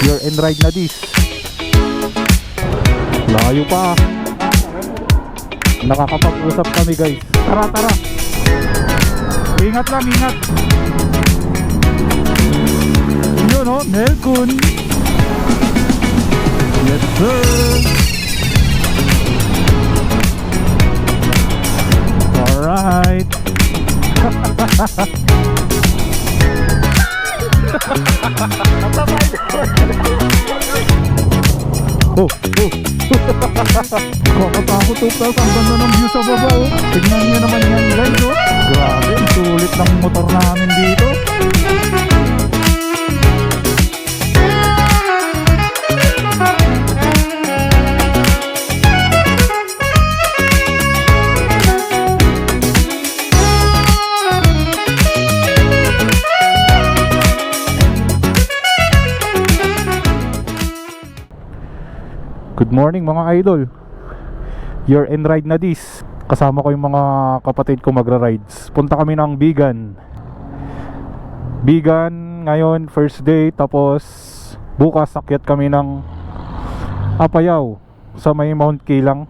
You're in ride na this. Layo pa. Nakakapag-usap kami guys. Tara tara. Ingat lang, ingat. Yun o, Nelkun. Yes sir. Alright. Oh, oh. Kakatakot to guys. Ang ganda ng view sa baba oh. Tignan nyo naman yan guys oh. Grabe, sulit ng motor namin dito. Good morning mga idol. You're in ride na this. Kasama ko yung mga kapatid ko magra-rides. Punta kami ng Bigan. Bigan ngayon first day. Tapos bukas akyat kami ng Apayao sa may Mount Kilang,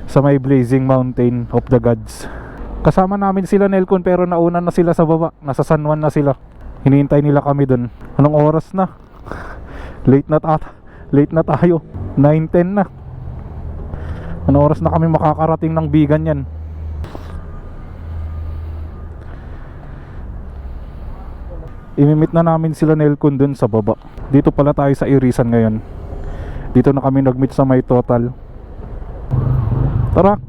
sa may Blazing Mountain of the Gods. Kasama namin sila Nelkun pero nauna na sila sa baba. Nasa San Juan na sila. Hinihintay nila kami dun. Anong oras na? Late na tayo. 9:10 na. Ano oras na kami makakarating ng Bigan yan? Imimit na namin sila Nelkun dun sa baba. Dito pala tayo sa Irisan ngayon. Dito na kami nag-meet sa may Total. Tara.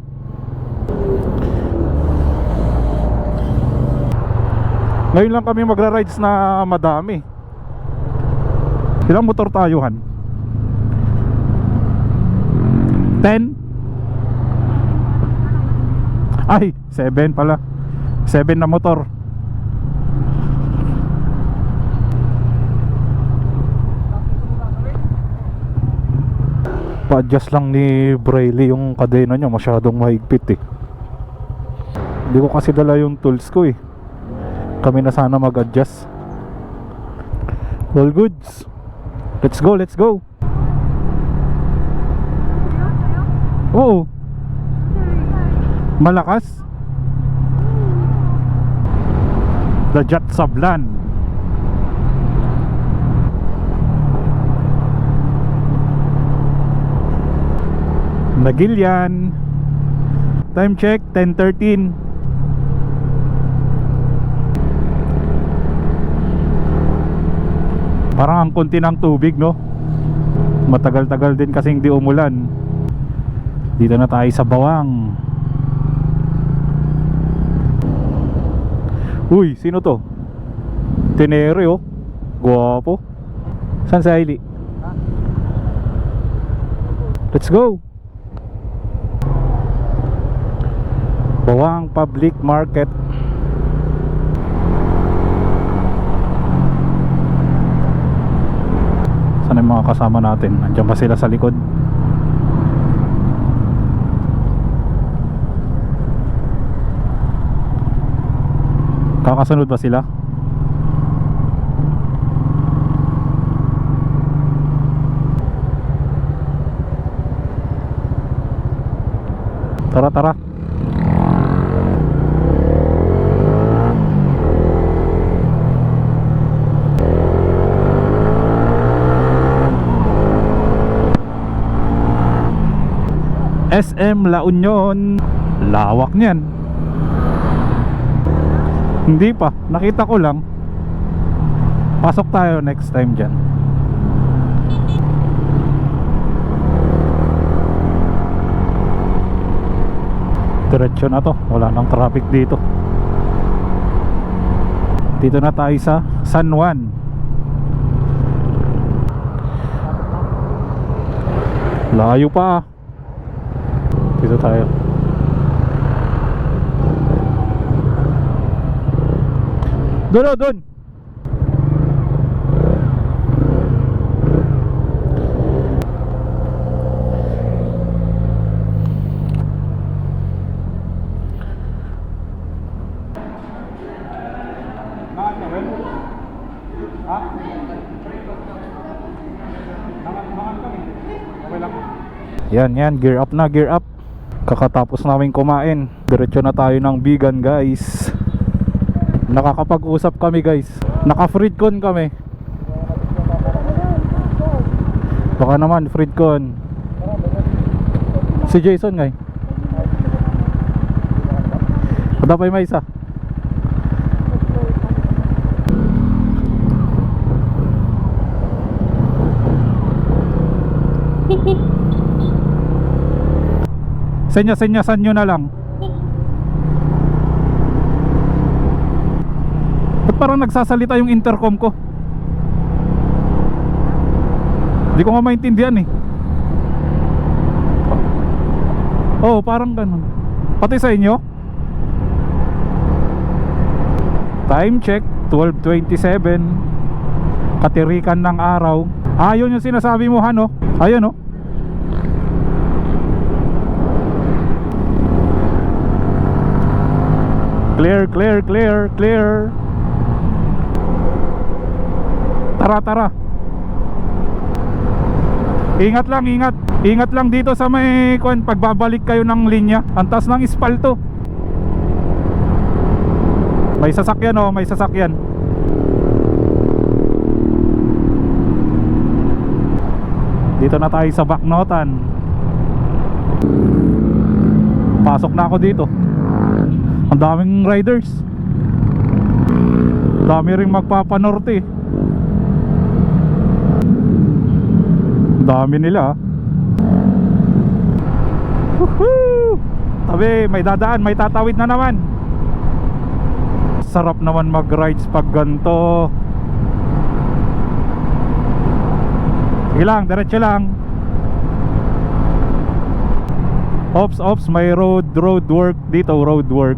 Ngayon lang kami magra-rides na madami. Ilang motor tayo Han? 10? Ay, 7 pala. 7 na motor. Pa-adjust lang ni Braille yung kadena niya, masyadong mahigpit eh. Hindi ko kasi dala yung tools ko eh. Kami na sana mag-adjust. All goods. Let's go, let's go. Oo. Malakas. The Jet Sablan. Nagilian. Time check 10:13. Parang ang konti ng tubig no. Matagal-tagal din kasing di umulan. Dito na tayo sa Bawang. Uy, sino to? Tenere oh. Guwapo. San si Hailey? Let's go. Bawang Public Market. Saan yung mga kasama natin? Nandiyan ba sila sa likod? Kakasunod ba sila? Tara tara. SM La Union. Lawak niyan. Hindi pa, nakita ko lang. Pasok tayo next time dyan. Diretso na to, wala nang traffic dito. Dito na tayo sa San Juan. Layo pa. Dito tayo. Doon. Okay lang. Yan, gear up na, gear up. Kakatapos namin kumain, diretso na tayo ng Bigan guys. Nakakapag-usap kami guys. Naka-freedcon kami. Baka naman freedcon. Si Jason ngay. Dapat may isa. Senya-senyasan nyo na lang. Ba't parang nagsasalita yung intercom ko? Hindi ko nga maintindihan eh. Oh, parang ganun. Pati sa inyo? Time check 12:27. Katirikan ng araw. Yun yung sinasabi mo Hano. Ayun oh. Clear, clear, clear, clear. Tara, tara. Ingat lang, ingat. Ingat lang dito sa may pagbabalik kayo ng linya. Ang taas ng espalto. May sasakyan oh, may sasakyan. Dito na tayo sa Baknotan. Pasok na ako dito. Ang daming riders. Dami ring magpapanorte. Dami nila. Woohoo! Tabi, may dadaan, may tatawid na naman. Sarap naman mag-rides pag ganito. Sige lang, diretso lang. Ops, may road work dito, road work.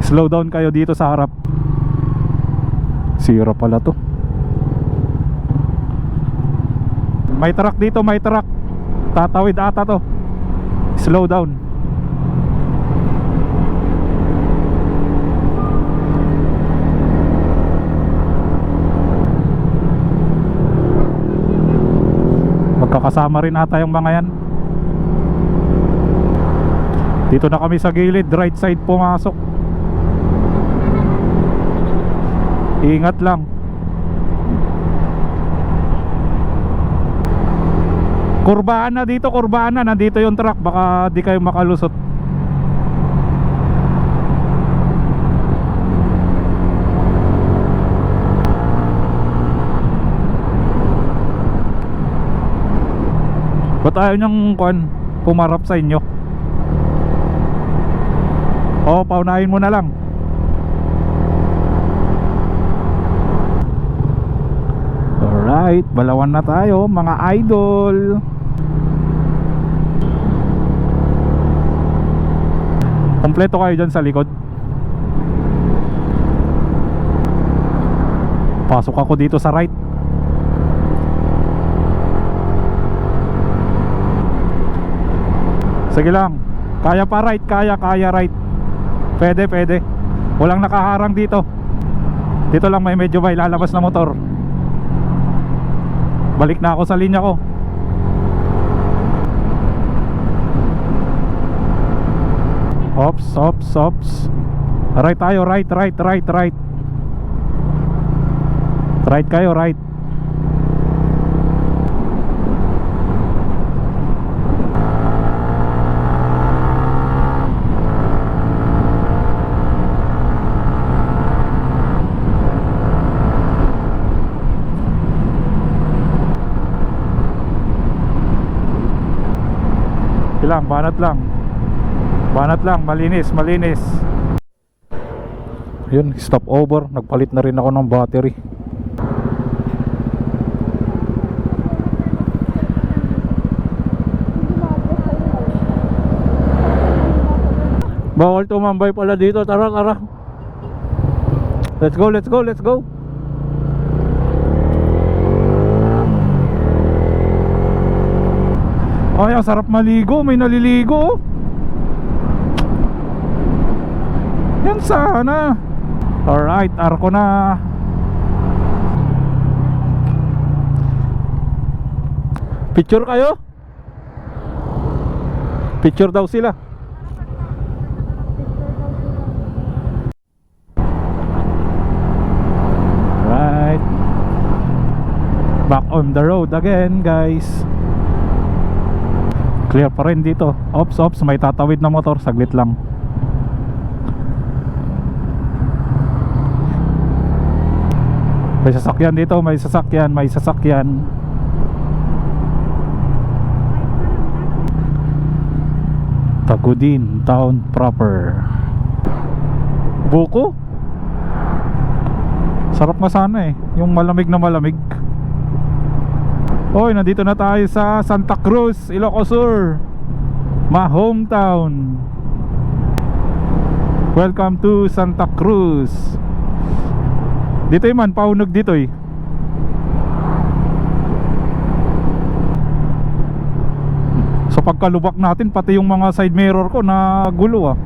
Slow down kayo dito sa harap. Sira pala to. May truck dito, may truck. Tatawid ata to. Slow down. Magkakasama rin ata yung mga yan. Dito na kami sa gilid, right side pumasok. Ingat lang. Kurbaan na dito, kurbaan na. Nandito yung truck, baka di kayo makalusot. Ba't ayaw niyang pumarap sa inyo? O, paunahin mo na lang. Alright, balawan na tayo mga idol. Kompleto kayo dyan sa likod. Pasok ako dito sa right. Sige lang. Kaya pa right, kaya right. Pwede. Walang nakaharang dito. Dito lang may medyo may lalabas na motor. Balik na ako sa linya ko. Ops. Right tayo, right. Right kayo, right. Ilang, banat lang, malinis. Yun, stop over. Nagpalit na rin ako ng battery. Bawal tumambay pala dito. Tara. Let's go. Ay, ang sarap maligo. May naliligo. Yan sana. Alright, arko na. Picture kayo? Picture daw sila. Right. Back on the road again, guys. Clear pa rin dito. Ops, may tatawid na motor. Saglit lang. May sasakyan dito, may sasakyan. Tagudin town proper. Buko? Sarap nga sana eh, yung malamig na malamig. Oy, nandito na tayo sa Santa Cruz, Ilocos Sur, my hometown. Welcome to Santa Cruz. Dito man, paunog dito eh. Sa pagkalubak natin, pati yung mga side mirror ko na gulo ah.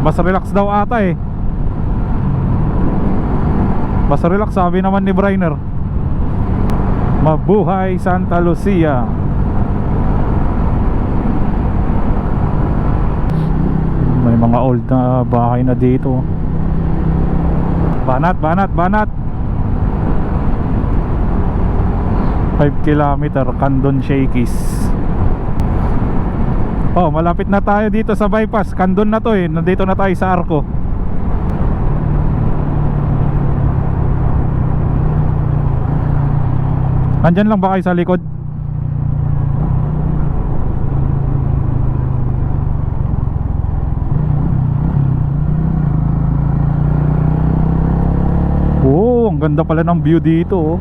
Mas relax daw ata eh. Mas relax, sabi naman ni Brainer. Mabuhay Santa Lucia. May mga old na bahay na dito. Banat 5 kilometer Candon Shakey's. Oh, malapit na tayo dito sa bypass. Candon na to eh. Nandito na tayo sa Arco. Andyan lang ba kayo sa likod? Oh, ang ganda pala ng view dito oh.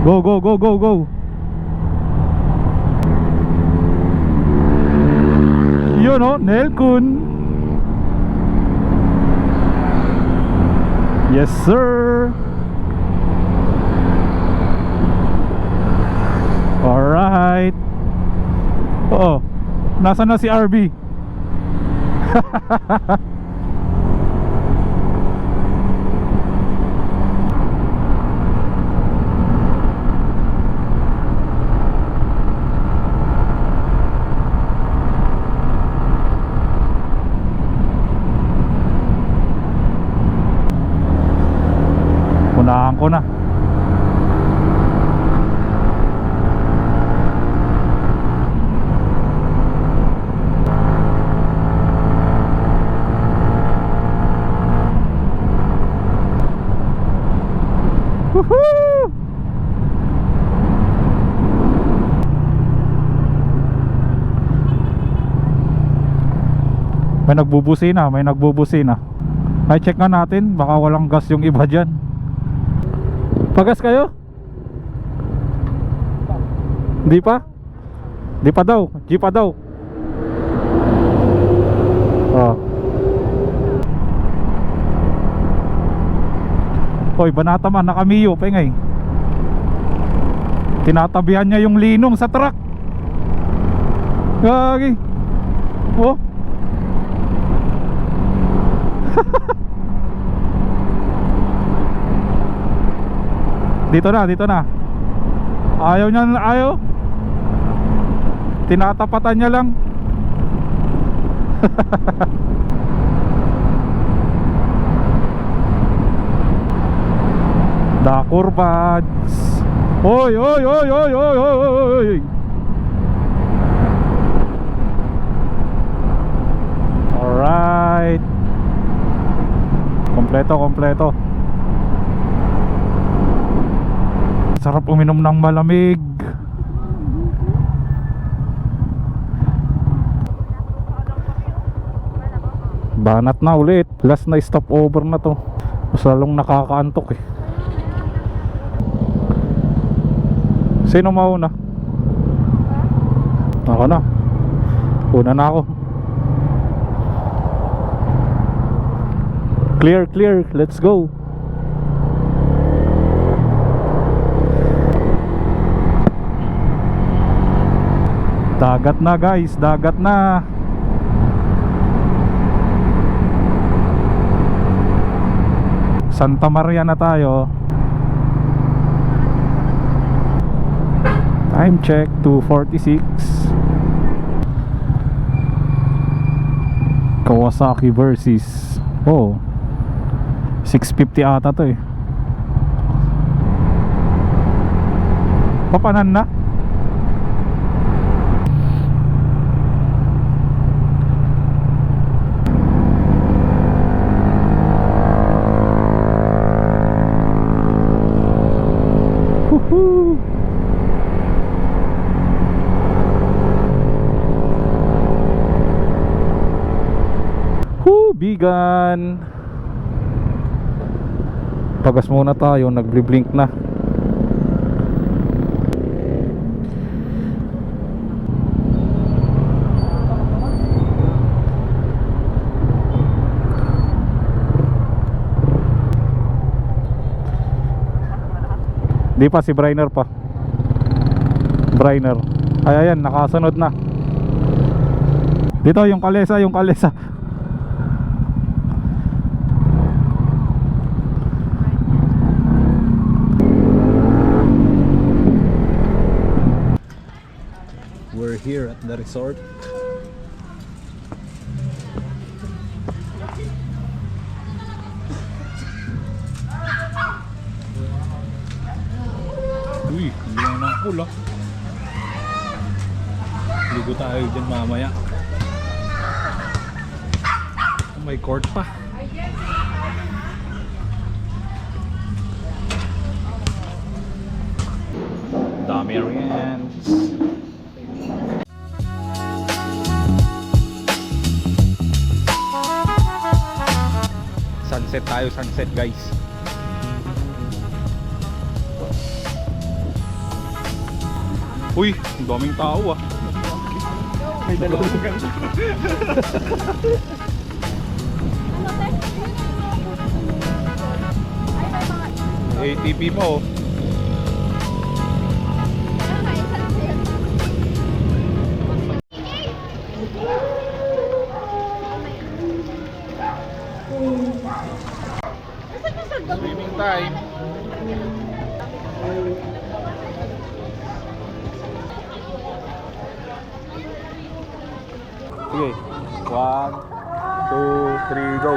Go. Yun o, Nelkun. Yes sir. Alright. Oo, nasaan na si RB? Unahan ko na. Woohoo! May nagbubusina. Ay, check nga natin, baka walang gas yung iba dyan. Pagas kayo? Di pa? Di pa daw, G pa daw. Oh. Hoy, banata man, nakamiyo, pengay. Tinatabihan niya yung linong sa truck. Gagi. Oh. Dito na. Ayaw niya, ayaw. Tinatapatan niya lang. Dakur buds. Oy. Alright. Kompleto. Sarap uminom ng malamig. Banat na ulit. Last na stopover na to. Mas lalong nakakaantok eh. Sino mauna? Ako na. Una na ako. Clear. Let's go. Dagat na guys, dagat na. Santa Maria na tayo. Time check 2:46. Kawasaki versus 650 ata to eh. Papanan na. Woohoo! Bigan. Pagas muna tayo, nagbi-blink na. Di pa, si Briner pa. Briner. Ay, ayan, nakasunod na. Dito yung kalesa, yung kalesa. We're here at the resort. Uy, hindi lang ng pool ah. Ligo tayo dyan mamaya. May court pa. Dami rin. Sunset tayo, sunset guys. Uy, ang daming tao ah. May dalawang ganda. ATP mo oh. Swimming time. Sige, 1, 2, 3, go.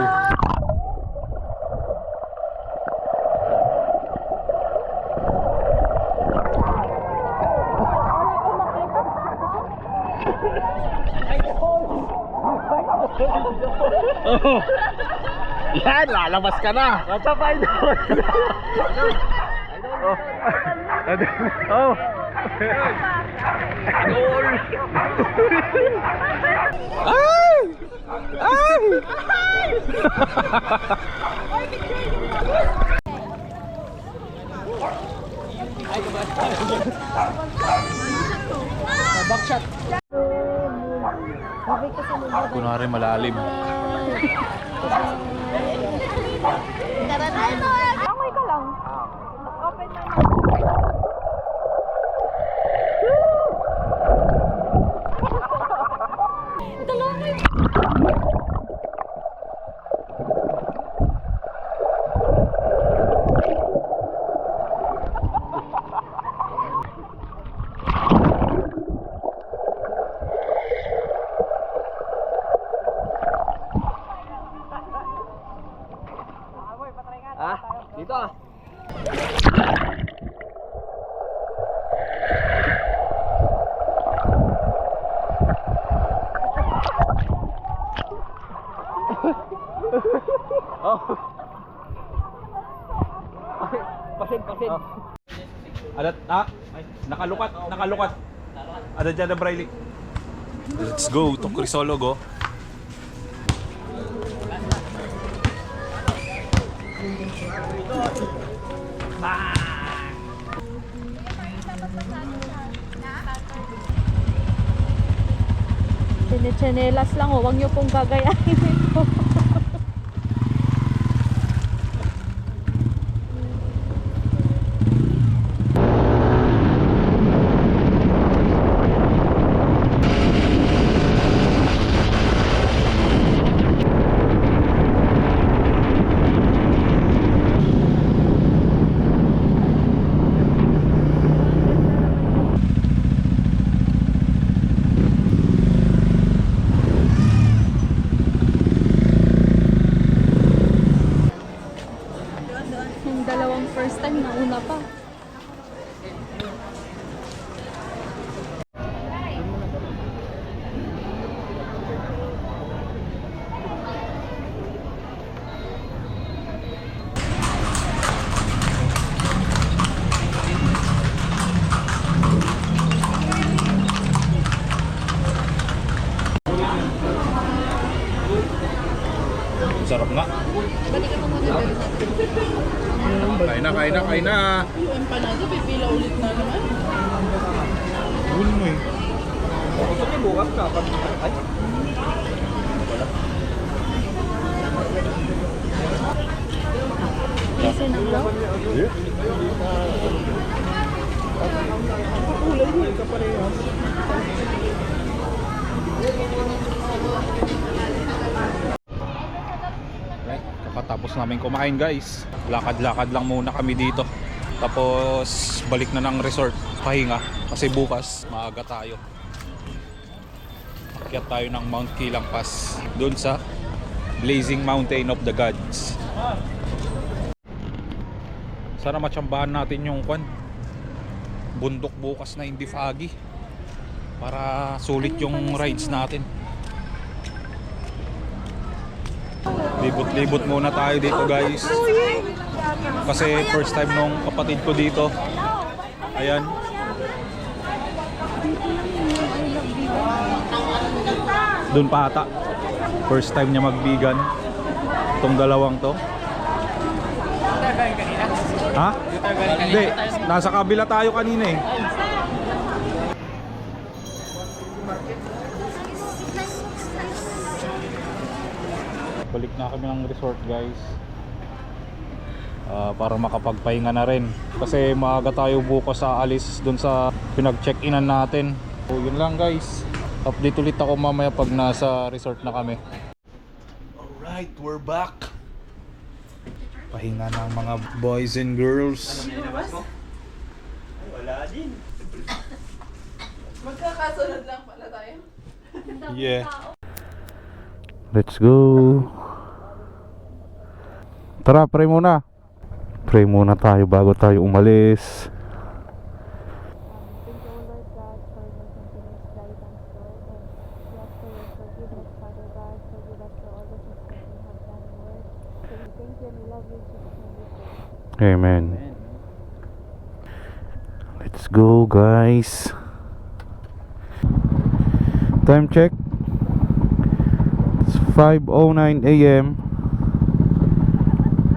Oh. Yan, lalabas ka na. Matapay doon. Oh. Goal. Ay! Ay! Backshot. Kunwari malalim. Amoy ka lang. Open na. Dalawin. Dito ah. Oh. Pasin. Adat, nakalukat. Ada dyan na Briley. Let's go to Crisolog oh. Chinelas lang oh, huwag niyo pong gagayahin ito. empanada, pipila ulit na naman. Gawin mo eh. Gusto niyo bukas ka? Ay, Kasi naglaw. Right, kakatapos namin kumain guys. Lakad-lakad lang muna kami dito. Tapos balik na ng resort, pahinga. Kasi bukas maaga tayo. Akyat tayo ng Mount Kilang Pass doon sa Blazing Mountain of the Gods. Sana matsambahan natin yung bundok bukas na hindi foggy para sulit yung rides natin. Libot-libot muna tayo dito guys, kasi first time nung kapatid ko dito. Ayan, dun pa ata first time niya magbigan itong dalawang to. Ha? Hindi, nasa kabila tayo kanina eh. Balik na kami ng resort guys, para makapagpahinga na rin. Kasi maaga tayo bukas sa alis dun sa pinag-check-inan natin. So yun lang guys, update ulit ako mamaya pag nasa resort na kami. Alright, we're back. Pahinga ng mga boys and girls. wala din. Magkakasunod lang pala tayo. Yeah. Let's go. Tara, pray muna. Pray muna tayo bago tayo umalis. Thank you, Lord God, for your continuous guidance, Lord. And we ask for your forgiveness, Father God. Forgive us for all the things that we have done, Lord. So we thank you and we love you in Jesus' name we pray. Amen. Let's go, guys. Time check. It's 5:09 AM.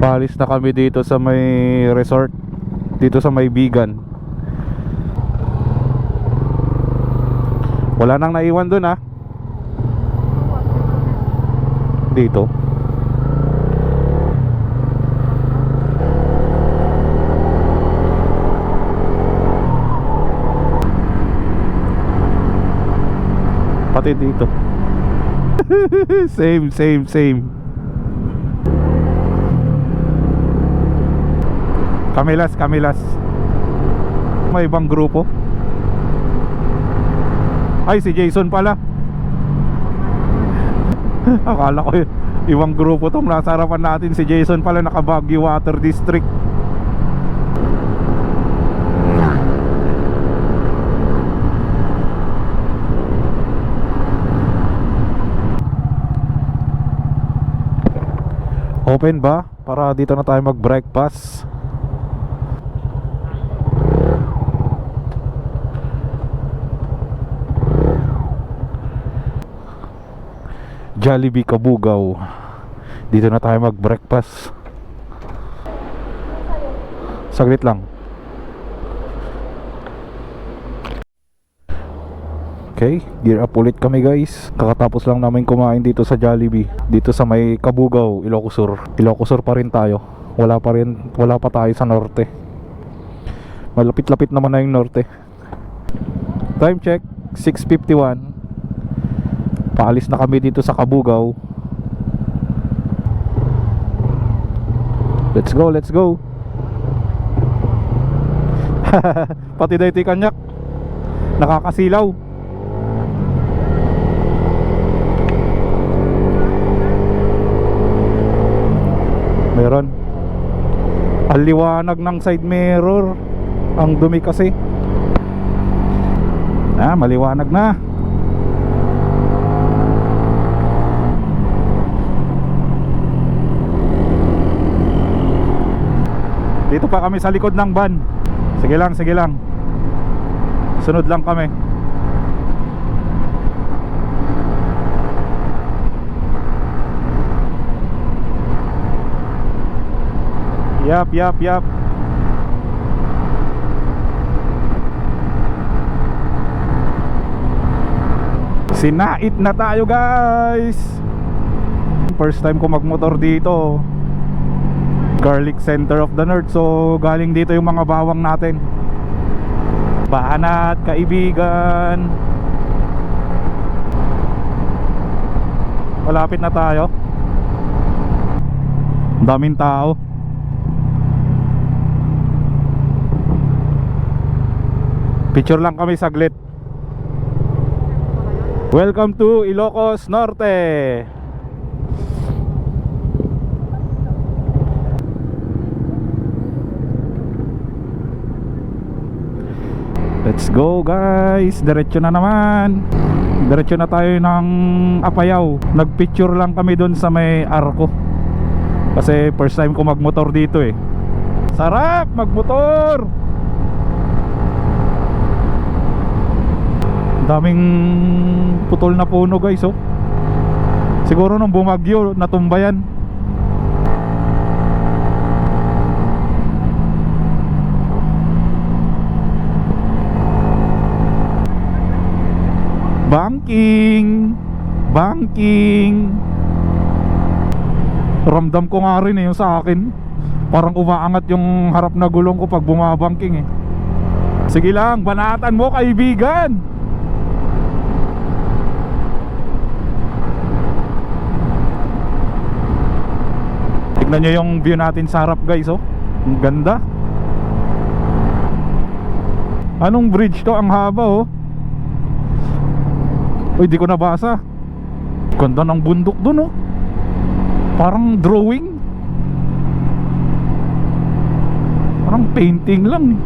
Paalis na kami dito sa may resort, dito sa may Bigan. Wala nang naiwan dun ha. Dito. Pati dito. Same. Kamilas. May ibang grupo. Ay, si Jason pala. Akala ko ibang grupo to. Nasa harapan natin si Jason pala, naka Baguio Water District. Open ba? Para dito na tayo mag-breakfast. Jollibee Kabugaw. Dito na tayo mag-breakfast. Saglit lang. Okay, gear up ulit kami guys. Kakatapos lang namin kumain dito sa Jollibee, dito sa may Kabugaw, Ilocos Sur pa rin tayo. Wala pa tayo sa norte. Malapit-lapit naman na yung norte. Time check, 6:51. Paalis na kami dito sa Kabugaw. Let's go. Pati daw iti kanyak nakakasilaw. Meron. Ang liwanag ng side mirror. Ang dumi kasi. Maliwanag na. Dito pa kami sa likod ng van. Sige lang. Sunod lang kami. Yap. Sinait na tayo guys. First time ko magmotor dito, Garlic Center of the North. So galing dito yung mga bawang natin, Banat, kaibigan. Malapit na tayo. Daming tao. Picture lang kami saglit. Welcome to Ilocos Norte. Let's go guys. Diretso na naman. Diretso na tayo ng Apayao. Nagpicture lang kami dun sa may Arco, kasi first time ko magmotor dito eh. Sarap magmotor. Daming putol na puno guys oh. Siguro nung bumagyo natumba yan. Banking. Ramdam ko nga rin eh yung sa akin. Parang umaangat yung harap na gulong ko pag bumabangking eh. Sige lang, banatan mo kaibigan. Tignan nyo yung view natin sa harap guys oh. Ang ganda. Anong bridge to? Ang haba oh. Uy, di ko nabasa. Ganda ng bundok dun oh. Parang drawing. Parang painting lang.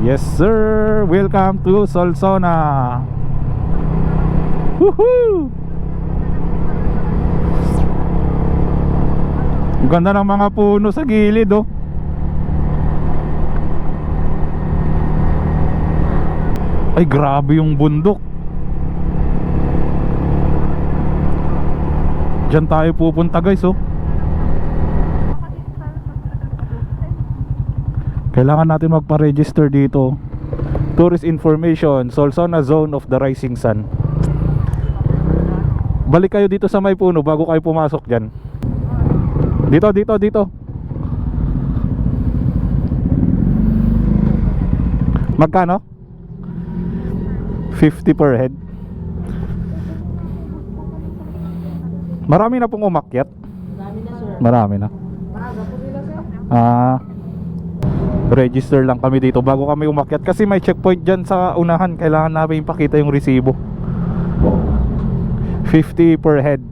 Yes sir, welcome to Solsona. Woohoo! Ang ganda ng mga puno sa gilid oh. Ay grabe yung bundok. Diyan tayo pupunta guys oh. Kailangan natin magpa-register dito. Tourist information, Solsona Zone of the Rising Sun. Balik kayo dito sa may puno bago kayo pumasok dyan. Dito. Magkano? 50 per head. Marami na pong umakyat. Marami na. Register lang kami dito bago kami umakyat, kasi may checkpoint dyan sa unahan. Kailangan namin ipakita yung resibo. 50 per head.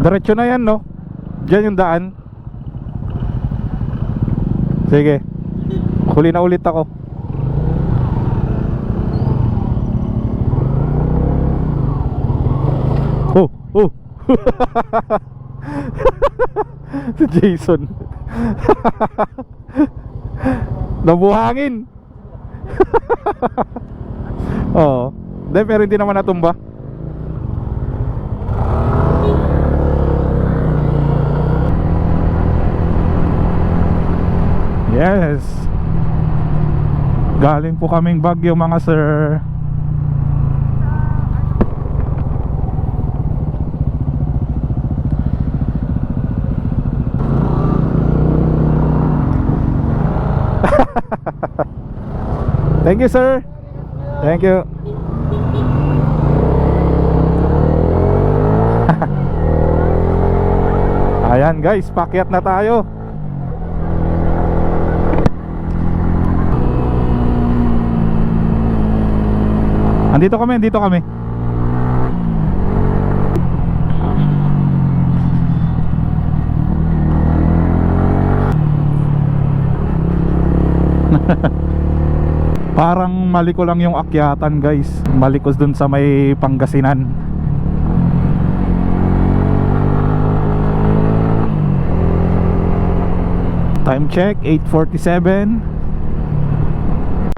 Diretso na yan no. Diyan yung daan. Sige, huli na ulit ako. Oh si Jason. Nabuhangin. Oo. Pero hindi naman natumba. Yes. Galing po kaming Baguio mga sir. Thank you sir. Thank you. Ayan guys, pakyat na tayo. Andito kami. Parang maliko lang yung akyatan guys. Malikos dun sa may Pangasinan. Time check 8:47.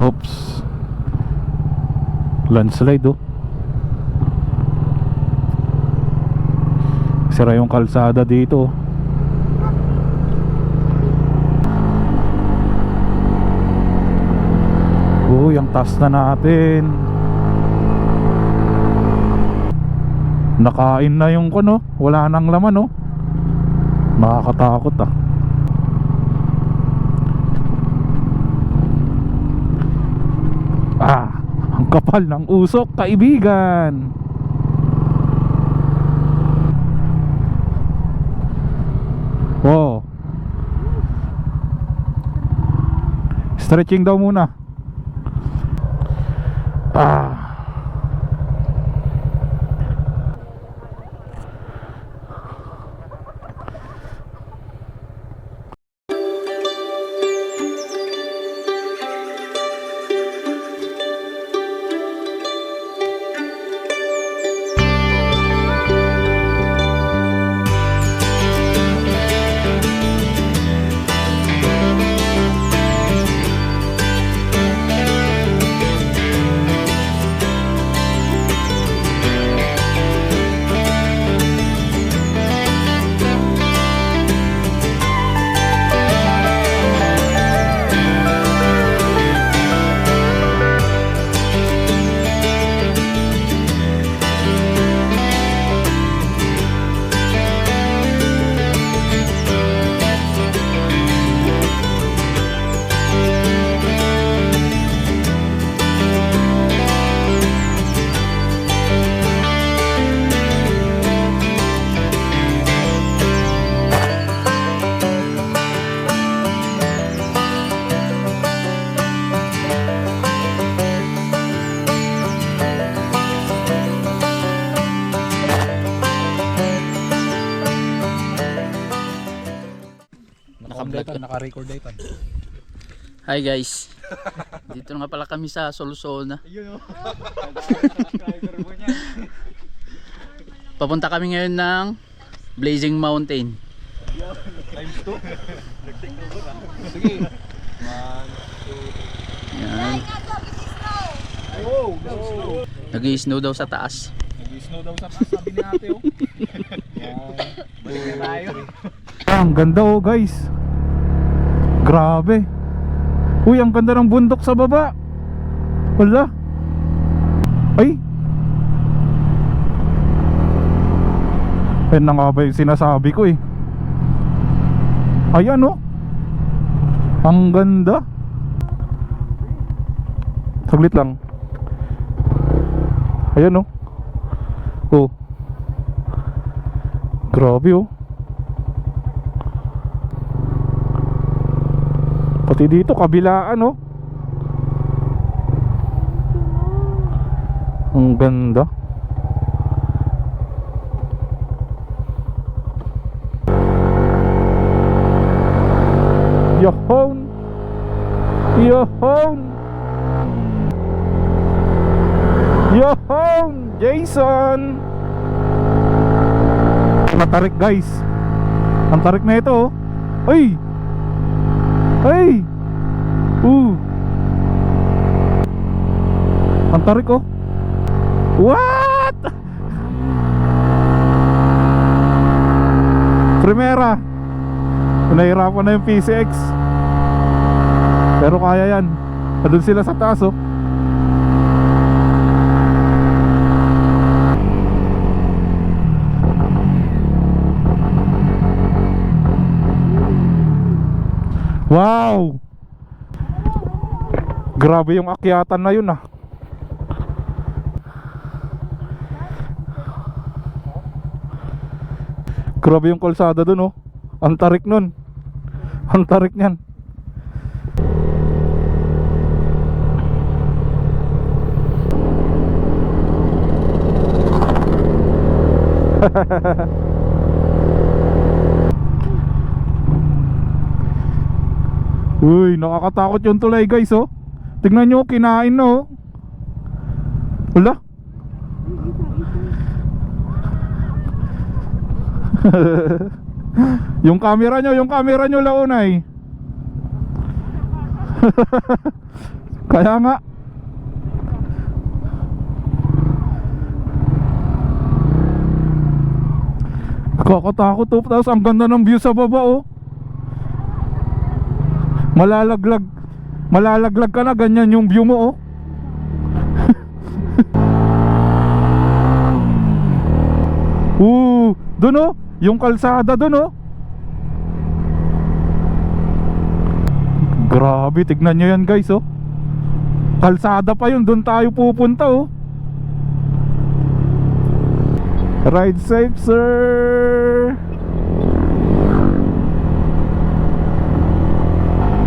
Oops. Landslide oh. Sira yung kalsada dito. Uy, ang taas na natin. Nakain na yung kuno, wala nang laman, oh. Nakakatakot ah. Ah, ang kapal ng usok, kaibigan. Wow. Stretching daw muna. Ah. Naka-record ito. Hi guys. Dito nga pala kami sa Solsona. Papunta kami ngayon ng Blazing Mountain. Sige. Yan. Nag-i-snow daw sa taas. Nag-snow daw sa taas, sabi ni ate oh. Balik na tayo. Ang ganda oh guys. Grabe. Uy, ang ganda ng bundok sa baba. Wala. Ay. Ayun na nga ba yung sinasabi ko eh. Ayan oh. Ang ganda. Saglit lang. Ayan oh. Oh. Grabe oh. Pati dito kabilaan oh. Ang ganda. Yohon. Yohon. Yohon, Jason. Matarik guys. Ang tarik na ito oh. Ay. Hey! Ang tarik oh. What? Primera. Nahirapan na yung PCX. Pero kaya yan. Nandun sila sa taas oh. Wow! Grabe yung akyatan na yun ah. Grabe yung kalsada dun oh. Ang tarik nun. Ang tarik nyan. Uy, nakakatakot yung tulay guys oh. Tingnan nyo, kinain na oh. Wala. Yung camera nyo launay. Kaya nga. Nakakatakot oh. Tapos ang ganda ng view sa baba oh. Malalaglag ka na, ganyan yung view mo oh. Doon oh, yung kalsada doon oh. Grabe, tignan nyo yan guys oh. Kalsada pa yun, doon tayo pupunta oh. Ride safe sir.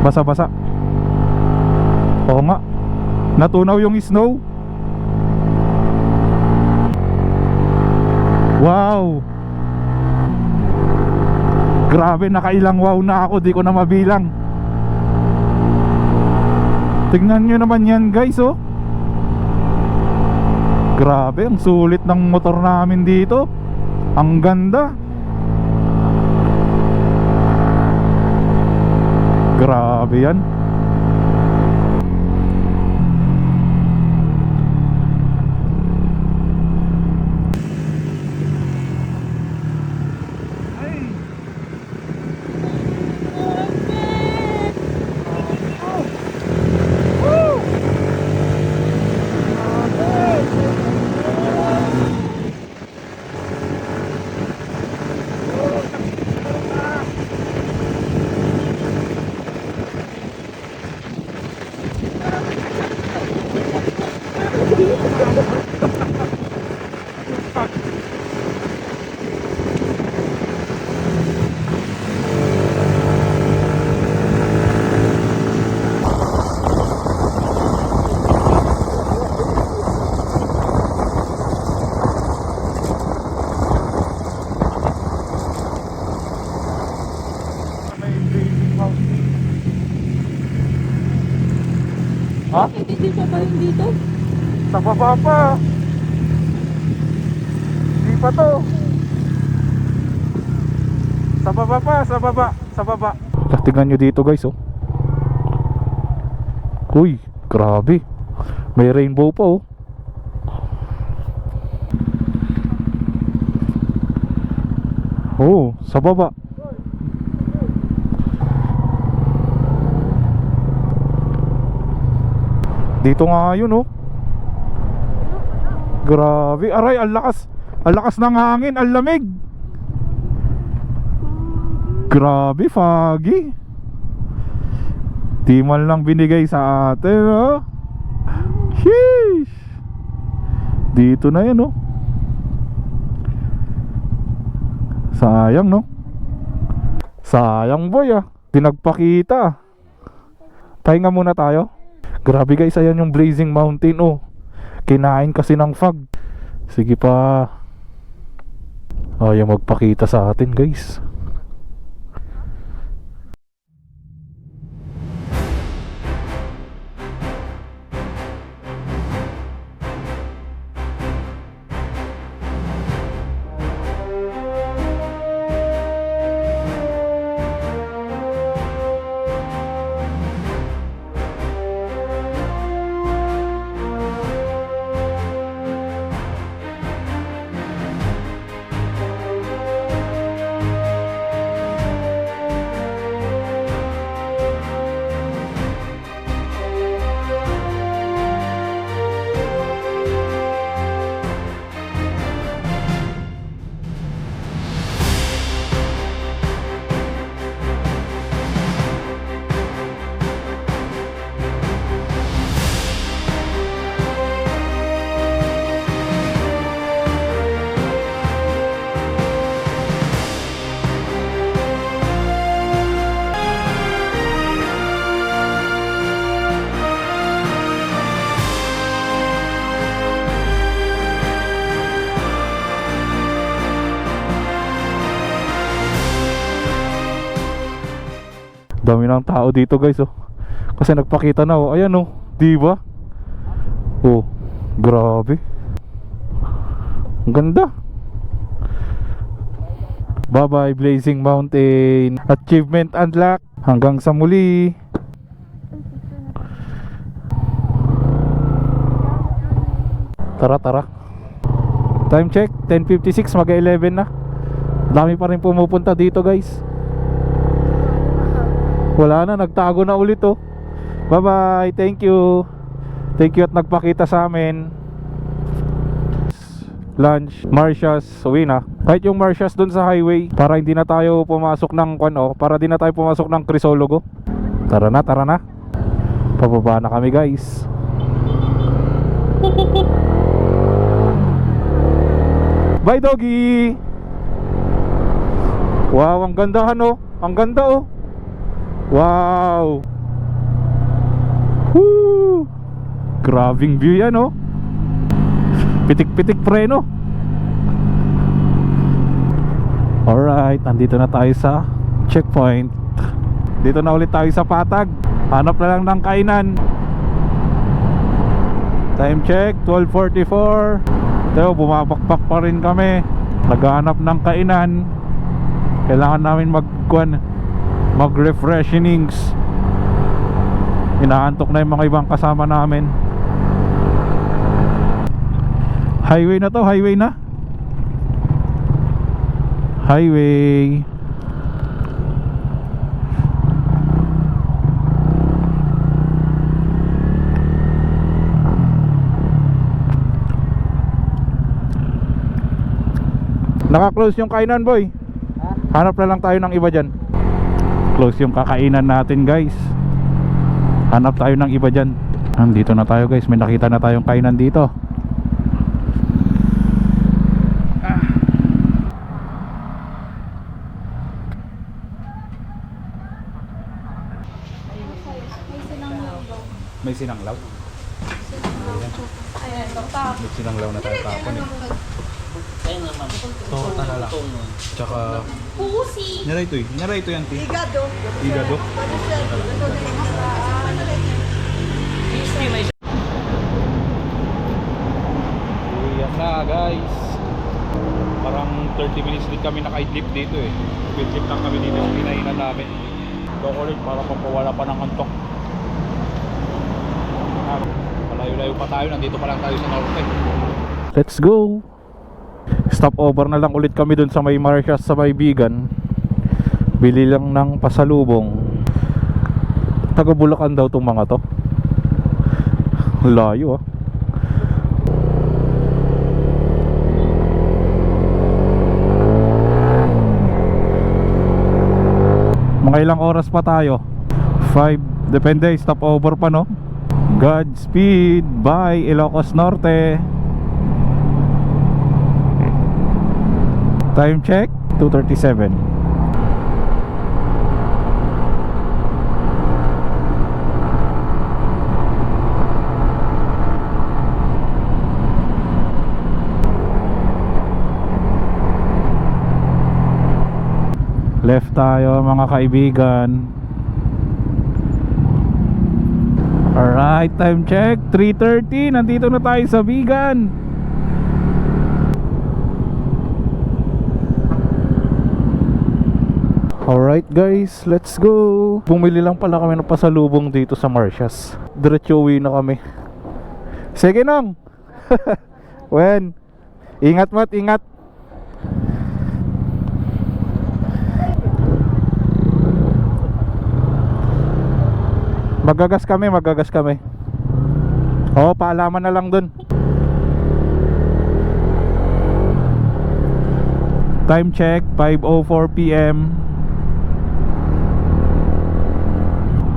Basa-basa. Oo nga, natunaw yung snow. Wow. Grabe, nakailang wow na ako, di ko na mabilang. Tingnan nyo naman yan guys oh. Grabe, ang sulit ng motor namin dito. Ang ganda. Grabe yan. Ha? Hindi pa pa rin dito. Sa baba pa. Di pa to. Sa baba pa, sa baba, sa baba. Tingnan nyo dito guys oh. Uy, grabe. May rainbow pa oh. Oh, sa baba. Dito nga yun oh. Grabe, aray, ang lakas. Ang lakas ng hangin, ang lamig. Grabe, foggy. Di man lang binigay sa atin oh. Sheesh. Dito na yan oh. Sayang no. Sayang boy ah. Di nagpakita. Pahinga muna tayo. Grabe guys, ayan yung Blazing Mountain oh. Kinain kasi ng fog. Sige pa. Ayaw magpakita sa atin guys. Dami ng tao dito guys oh. Kasi nagpakita na oh. Ayan oh, di ba? Oh, grabe. Ang ganda. Bye bye Blazing Mountain. Achievement unlocked. Hanggang sa muli. Tara tara. Time check 10:56, mag-11 na. Dami pa rin pumupunta dito guys. Wala na, nagtago na ulit oh. Bye bye, thank you. Thank you at nagpakita sa amin. lunch, Marcias, uwi na. Kahit yung Marcias dun sa highway, para hindi na tayo pumasok ng para di na tayo pumasok ng Crisologo. Tara na, tara na. Pababa na kami, guys. Bye, doggy. Wow, ang ganda, ano? Ang ganda, oh. Wow. Woo! Grabing view yan, oh. Pitik-pitik preno. Alright, nandito na tayo sa checkpoint. Dito na ulit tayo sa Patag. Hanap na lang ng kainan. Time check, 12:44. Pero bumabakbak pa rin kami. Naghahanap ng kainan. Kailangan namin mag-refreshenings. Inaantok na yung mga ibang kasama namin. Highway na to, highway na. Highway. Naka-close yung kainan, boy. Hanap na lang tayo ng iba dyan. Close yung kakainan natin, guys. Hanap tayo ng iba dyan. Nandito na tayo, guys. May nakita na tayong kainan dito. May sinanglaw. May sinanglaw na tayo kapon eh. Ito, tanala. Tsaka Nara ito eh. Nara ito yan, ti. Igado. Igado. Uwiyak na, guys. Parang 30 minutes din kami naka-idlip dito eh. Idlip lang kami dito yung pinainan namin. Ito ulit para pampawala pa ng antok. Malayo-layo pa tayo. Nandito pa lang tayo sa norte. Let's go. Stop over na lang ulit kami dun sa may Marcias sa may Bigan. Bili lang ng pasalubong. Taga Bulacan daw tong mga to. Layo ah. Mga ilang oras pa tayo? 5. Depende, stop over pa, no? Godspeed. Bye Ilocos Norte. Time check, 2:37. Left tayo, mga kaibigan. Alright, time check, 3:30. Nandito na tayo sa Bigan. Alright guys, let's go. Bumili lang pala kami ng pasalubong dito sa Marcias. Diretso uwi na kami. Sige nang. Wen, ingat mat, ingat. Magagas kami, magagas kami. Oo, paalaman na lang dun. Time check, 5:04 PM.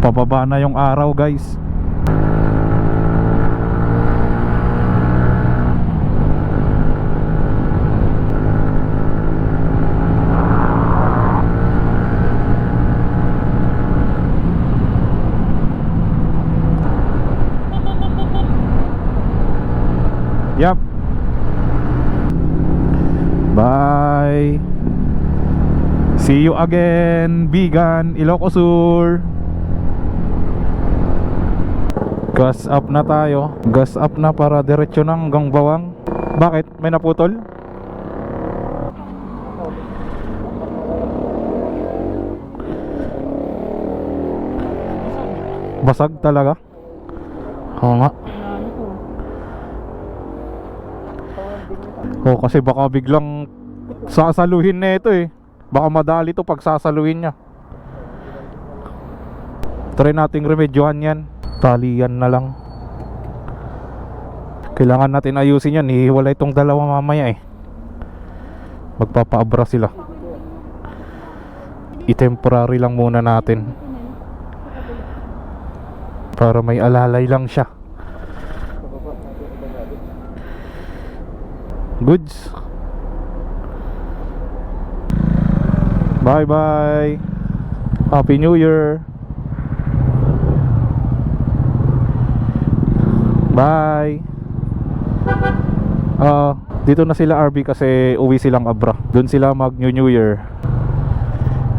Pababa na yung araw, guys. Yup. Bye. See you again, Bigan, Ilocos Sur. Gas up na tayo. Gas up na para diretso ng hanggang Bawang. Bakit? May naputol? Basag talaga? Oo nga. Oo, kasi baka biglang sasaluhin na ito eh. Baka madali to pag sasaluhin niya. Try nating remedyohan yan. Talian na lang. Kailangan natin ayusin yan. Hihiwalay itong dalawa mamaya eh. Magpapaabra sila. I-temporary lang muna natin. Para may alalay lang siya. Goods. Bye bye. Happy New Year. Bye. Dito na sila RB kasi uwi silang Abra. Doon sila mag New Year.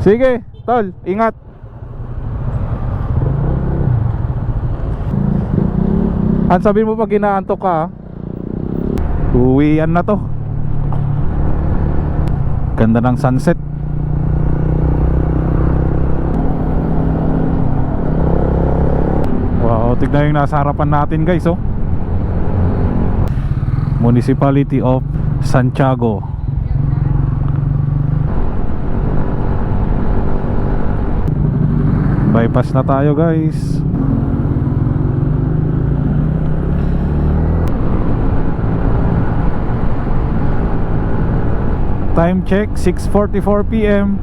Sige, tol, ingat. An sabihin mo pag inaantok ka ha? Uwian na to. Ganda ng sunset. Wow, tignan yung nasa harapan natin guys oh. Municipality of Santiago. Bypass na tayo guys. Time check 6:44 PM.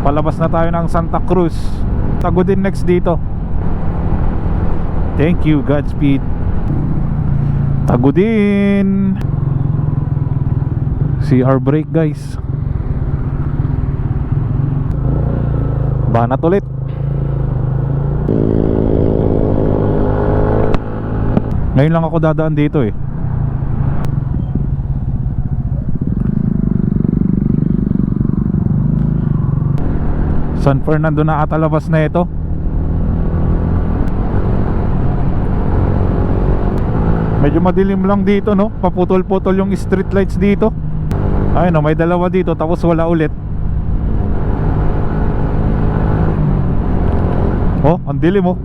Palabas na tayo ng Santa Cruz. Tagudin next dito. Thank you, Godspeed. Tagudin. CR brake guys. Banat ulit. Ngayon lang ako dadaan dito eh. San Fernando na atalabas na ito. Medyo madilim lang dito no. Paputol-putol yung street lights dito. Ay no, may dalawa dito tapos wala ulit. Oh, ang dilim oh.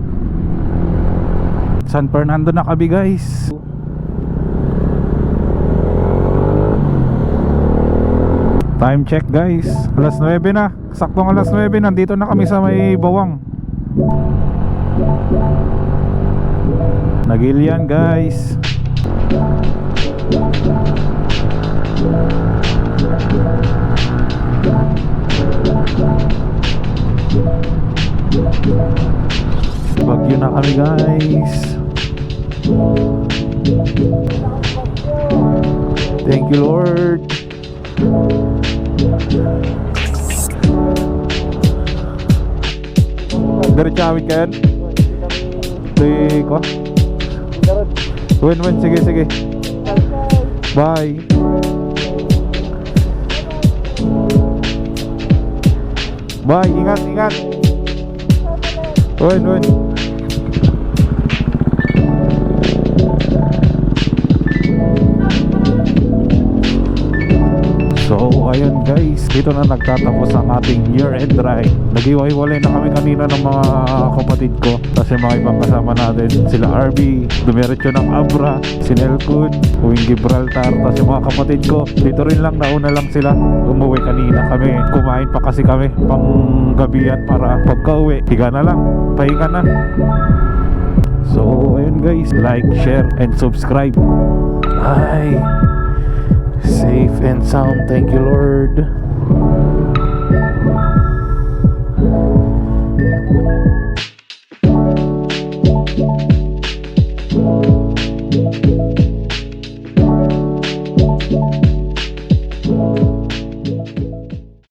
San Fernando na kami guys. Time check guys, alas 9 na. Saktong alas 9, nandito na kami sa may Bawang. Nagilian guys. Bagyo na kami guys. Thank you Lord. Diretsyawit ka yan? Ko? Win, sige. Bye. Bye, ingat. Win. So ayun guys, dito na nagtatapos ang ating year-end ride. Nag-iwalay na kami kanina ng mga kapatid ko. Kasi mga ibang kasama natin, sila RB, dumiretso ng Abra, si Nelkun, uwing Gibraltar. Tapos yung mga kapatid ko, dito rin lang, nauna lang sila. Umuwi kanina kami, kumain pa kasi kami pang gabihan para pagka-uwi, higa na lang, pahinga na. So ayun guys, like, share, and subscribe. Bye. Safe and sound. Thank you Lord.